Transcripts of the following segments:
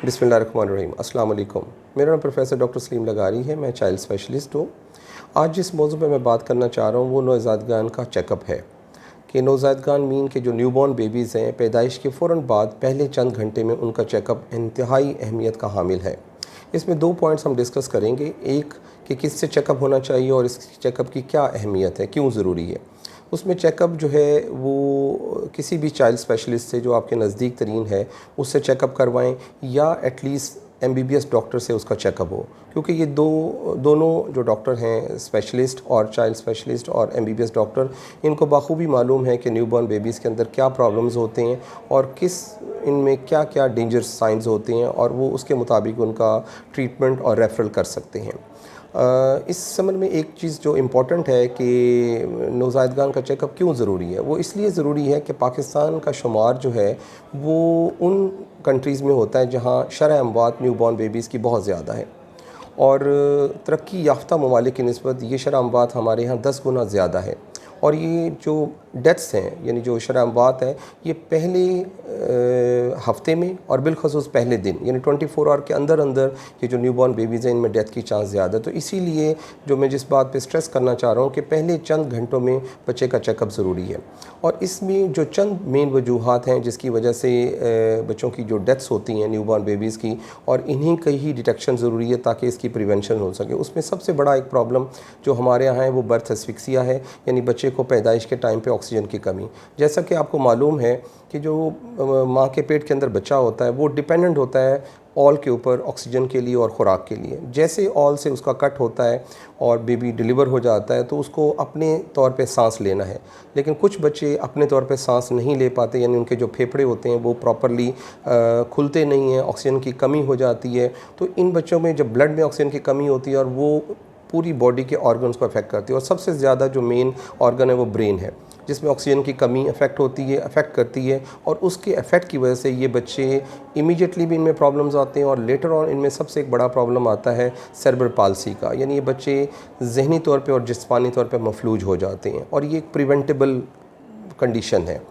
बिस्मिल्लाहिर्रहमानिर्रहीम। अस्सलाम वालेकुम। मेरा नाम प्रोफेसर डॉक्टर सलीम लगारी है। मैं चाइल्ड स्पेशलिस्ट हूँ। आज जिस मौजू पे मैं बात करना चाह रहा हूँ वो नवज़ादगान का चेकअप है कि नवज़ादगान मीन के जो न्यूबॉर्न बेबीज़ हैं, पैदाइश के फ़ौरन बाद पहले चंद घंटे में उनका चेकअप इंतहाई अहमियत का हामिल है। इसमें 2 पॉइंट्स हम डिस्कस करेंगे। एक कि किससे चेकअप होना चाहिए और इस चेकअप की क्या अहमियत है, क्यों ज़रूरी है। उसमें चेकअप जो है वो किसी भी चाइल्ड स्पेशलिस्ट से जो आपके नज़दीक तरीन है उससे चेकअप करवाएं या एटलीस्ट एमबीबीएस डॉक्टर से उसका चेकअप हो, क्योंकि ये दोनों जो डॉक्टर हैं, स्पेशलिस्ट और चाइल्ड स्पेशलिस्ट और एमबीबीएस डॉक्टर, इनको बाखूबी मालूम है कि न्यूबॉर्न बेबीज़ के अंदर क्या प्रॉब्लम्स होते हैं और किस इनमें क्या क्या डेंजर साइंस होते हैं और वो उसके मुताबिक उनका ट्रीटमेंट और रेफरल कर सकते हैं। इस संबंध में एक चीज़ जो इम्पॉर्टेंट है कि नवज़ादगान का चेकअप क्यों ज़रूरी है। वो इसलिए ज़रूरी है कि पाकिस्तान का शुमार जो है वो उन कंट्रीज़ में होता है जहाँ शरह अमवात न्यूबॉर्न बेबीज़ की बहुत ज़्यादा है और तरक्की याफ्ता ममालिक की निस्बत ये शरह अमवात हमारे यहाँ 10 गुना ज़्यादा है। और ये जो डेथ्स हैं, यानी जो शरह अमवात है, ये पहले हफ्ते में और बिलखसूस पहले दिन यानी 24 आवर के अंदर अंदर ये जो न्यूबॉर्न बेबीज़ हैं इनमें डेथ की चांस ज़्यादा है। तो इसीलिए जो मैं जिस बात पे स्ट्रेस करना चाह रहा हूँ कि पहले चंद घंटों में बच्चे का चेकअप ज़रूरी है। और इसमें जो चंद मेन वजूहात हैं जिसकी वजह से बच्चों की जो डेथ्स होती हैं न्यूबॉर्न बेबीज़ की, और इन्हीं का ही डिटेक्शन ज़रूरी है ताकि इसकी प्रिवेंशन हो सके। उसमें सबसे बड़ा एक प्रॉब्लम जो हमारे यहाँ है वो बर्थ एस्फिक्सिया है, यानी बच्चे को पैदाइश के टाइम पे ऑक्सीजन की कमी। जैसा कि आपको मालूम है कि जो माँ के पेट के अंदर बच्चा होता है वो डिपेंडेंट होता है ऑल के ऊपर ऑक्सीजन के लिए और ख़ुराक के लिए। जैसे ऑल से उसका कट होता है और बेबी डिलीवर हो जाता है तो उसको अपने तौर पे सांस लेना है, लेकिन कुछ बच्चे अपने तौर पे सांस नहीं ले पाते, यानी उनके जो फेफड़े होते हैं वो प्रॉपरली खुलते नहीं हैं, ऑक्सीजन की कमी हो जाती है। तो इन बच्चों में जब ब्लड में ऑक्सीजन की कमी होती है और वो पूरी बॉडी के ऑर्गन्स को अफेक्ट करती है, और सबसे ज़्यादा जो मेन ऑर्गन है वो ब्रेन है जिसमें ऑक्सीजन की कमी अफेक्ट करती है और उसके अफेक्ट की वजह से ये बच्चे इमीडिएटली भी इनमें प्रॉब्लम्स आते हैं और लेटर ऑन इनमें सबसे एक बड़ा प्रॉब्लम आता है सेरेब्रल पाल्सी का, यानी ये बच्चे जहनी तौर पे और जिस्मानी तौर पे मफलूज हो जाते हैं और ये एक प्रिवेंटेबल कंडीशन है।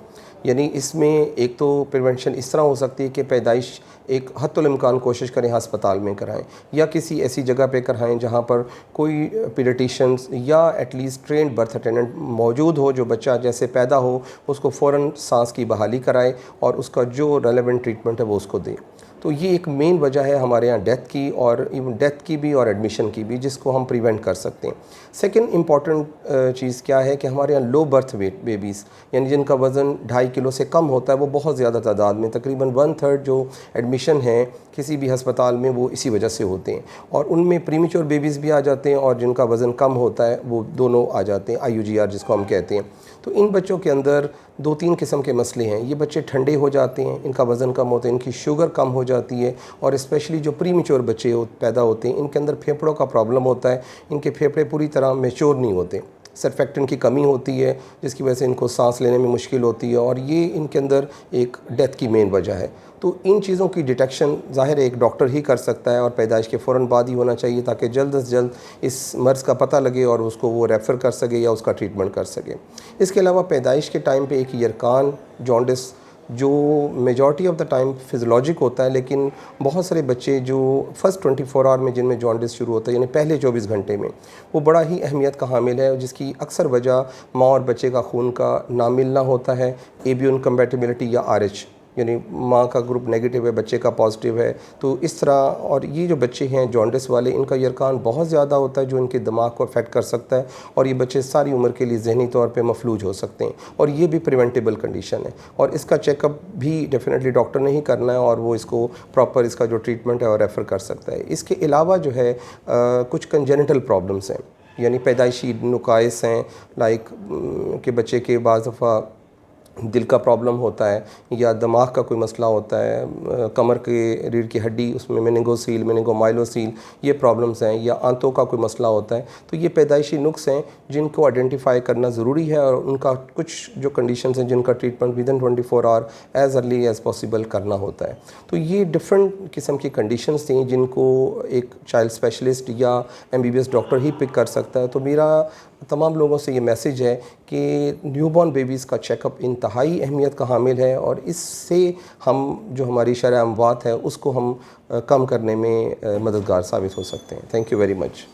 यानी इसमें एक तो प्रिवेंशन इस तरह हो सकती है कि पैदाइश एक हद्दुल इम्कान कोशिश करें अस्पताल में कराएं या किसी ऐसी जगह पे कराएं जहां पर कोई पीडियाट्रिशियंस या एटलीस्ट ट्रेंड बर्थ अटेंडेंट मौजूद हो, जो बच्चा जैसे पैदा हो उसको फ़ौरन सांस की बहाली कराए और उसका जो रेलेवेंट ट्रीटमेंट है वो उसको दे। तो ये एक मेन वजह है हमारे यहाँ डेथ की, और इवन डेथ की भी और एडमिशन की भी, जिसको हम प्रिवेंट कर सकते हैं। सेकंड इम्पॉर्टेंट चीज़ क्या है कि हमारे यहाँ लो बर्थ वेट बेबीज़, यानी जिनका वज़न 2.5 किलो से कम होता है, वो बहुत ज़्यादा तादाद में तकरीबन 1/3 जो एडमिशन है किसी भी हस्पताल में वो इसी वजह से होते हैं। और उनमें प्रीमेच्योर बेबीज़ भी आ जाते हैं और जिनका वज़न कम होता है वो दोनों आ जाते हैं, IUGR जिसको हम कहते हैं। तो इन बच्चों के अंदर 2-3 किस्म के मसले हैं। ये बच्चे ठंडे हो जाते हैं, इनका वज़न कम होता है, इनकी शुगर कम हो जाती है, और स्पेशली जो प्रीमेच्योर बच्चे पैदा होते हैं इनके अंदर फेफड़ों का प्रॉब्लम होता है, इनके फेफड़े पूरी तरह मैच्योर नहीं होते, सरफेक्टेंट की कमी होती है जिसकी वजह से इनको सांस लेने में मुश्किल होती है, और ये इनके अंदर एक डेथ की मेन वजह है। तो इन चीज़ों की डिटेक्शन ज़ाहिर है एक डॉक्टर ही कर सकता है और पैदाइश के फ़ौरन बाद ही होना चाहिए ताकि जल्द से जल्द इस मर्ज़ का पता लगे और उसको वो रेफ़र कर सके या उसका ट्रीटमेंट कर सके। इसके अलावा पैदाइश के टाइम पे एक यरकान जॉन्डिस जो मेजॉरिटी ऑफ द टाइम फिज़ियोलॉजिक होता है, लेकिन बहुत सारे बच्चे जो फर्स्ट 24 आवर में जिनमें जॉन्डिस शुरू होता है यानी पहले 24 घंटे में, वो बड़ा ही अहमियत का हामिल है, जिसकी अक्सर वजह माँ और बच्चे का खून का ना मिलना होता है, AB इनकम्पैटिबिलिटी या RH, यानी माँ का ग्रुप नेगेटिव है, बच्चे का पॉजिटिव है। तो इस तरह, और ये जो बच्चे हैं जॉन्डिस वाले, इनका यरकान बहुत ज़्यादा होता है जो इनके दिमाग को अफेक्ट कर सकता है, और ये बच्चे सारी उम्र के लिए जहनी तौर पे मफलूज हो सकते हैं, और ये भी प्रिवेंटेबल कंडीशन है। और इसका चेकअप भी डेफिनेटली डॉक्टर ने ही करना है और वो इसको प्रॉपर इसका जो ट्रीटमेंट है और रेफ़र कर सकता है। इसके अलावा जो है कुछ कंजेनिटल प्रॉब्लम्स हैं, यानी पैदाइशी नुकाइस हैं, लाइक कि बच्चे के बाज़ दफ़ा दिल का प्रॉब्लम होता है या दिमाग का कोई मसला होता है, कमर के रीढ़ की हड्डी उसमें मेनिंगोसील मेनिंगोमाइलोसील ये प्रॉब्लम्स हैं, या आंतों का कोई मसला होता है। तो ये पैदाइशी नुक्स हैं जिनको आइडेंटिफाई करना ज़रूरी है, और उनका कुछ जो कंडीशंस हैं जिनका treatment within 24 hour as early as possible करना होता है। तो ये डिफरेंट किस्म की कंडीशंस थी जिनको एक चाइल्ड स्पेशलिस्ट या MBBS डॉक्टर ही पिक कर सकता है। तो मेरा तमाम लोगों से ये मैसेज है कि न्यूबॉर्न बेबीज़ का चेकअप इंतहाई अहमियत का हामिल है और इससे हम जो हमारी शरह अमवात है उसको हम कम करने में मददगार साबित हो सकते हैं। Thank you very much.